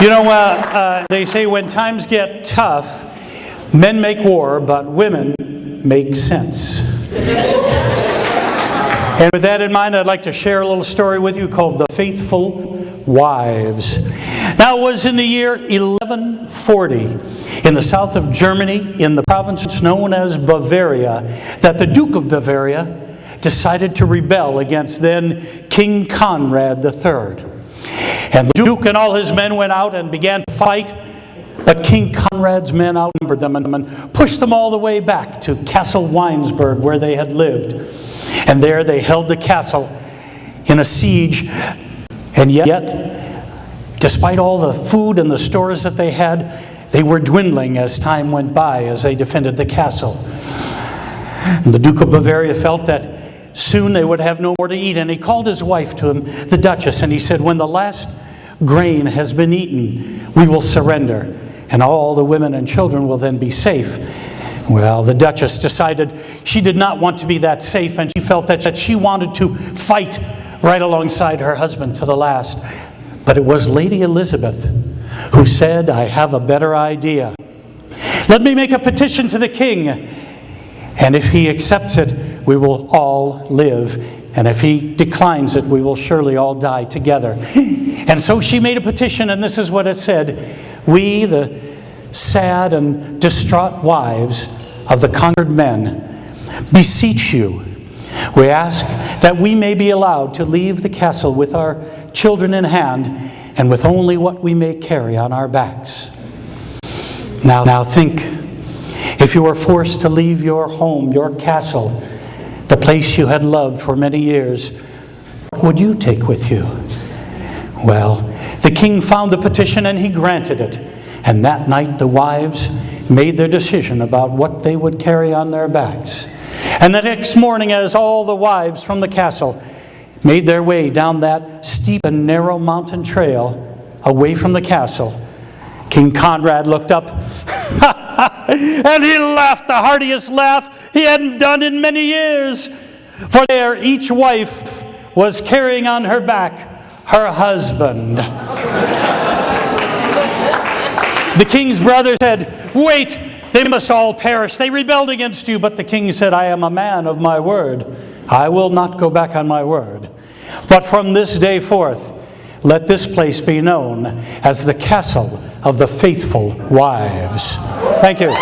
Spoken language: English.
They say when times get tough, men make war, but women make sense. And with that in mind, I'd like to share a little story with you called The Faithful Wives. Now, it was in the year 1140 in the south of Germany, in the province known as Bavaria, that the Duke of Bavaria decided to rebel against then King Conrad III. And the Duke and all his men went out and began to fight, but King Conrad's men outnumbered them and pushed them all the way back to Castle Weinsberg, where they had lived. And there they held the castle in a siege. And yet, despite all the food and the stores that they had, they were dwindling as time went by as they defended the castle. And the Duke of Bavaria felt that soon they would have no more to eat, and he called his wife to him, the Duchess, and he said, "When the last grain has been eaten, we will surrender, and all the women and children will then be safe." Well, the Duchess decided she did not want to be that safe, and she felt that she wanted to fight right alongside her husband to the last. But it was Lady Elizabeth who said, "I have a better idea. Let me make a petition to the king, and if he accepts it, we will all live. And if he declines it, we will surely all die together." And so she made a petition, and this is what it said: "We, the sad and distraught wives of the conquered men, beseech you. We ask that we may be allowed to leave the castle with our children in hand and with only what we may carry on our backs." Now think, if you were forced to leave your home, your castle, the place you had loved for many years, what would you take with you? Well, the king found the petition and he granted it. And that night the wives made their decision about what they would carry on their backs. And the next morning, as all the wives from the castle made their way down that steep and narrow mountain trail away from the castle, King Conrad looked up and he laughed the heartiest laugh he hadn't done in many years. For there each wife was carrying on her back her husband. The king's brother said, "Wait, they must all perish. They rebelled against you." But the king said, "I am a man of my word. I will not go back on my word. But from this day forth, let this place be known as the Castle of the Faithful Wives." Thank you.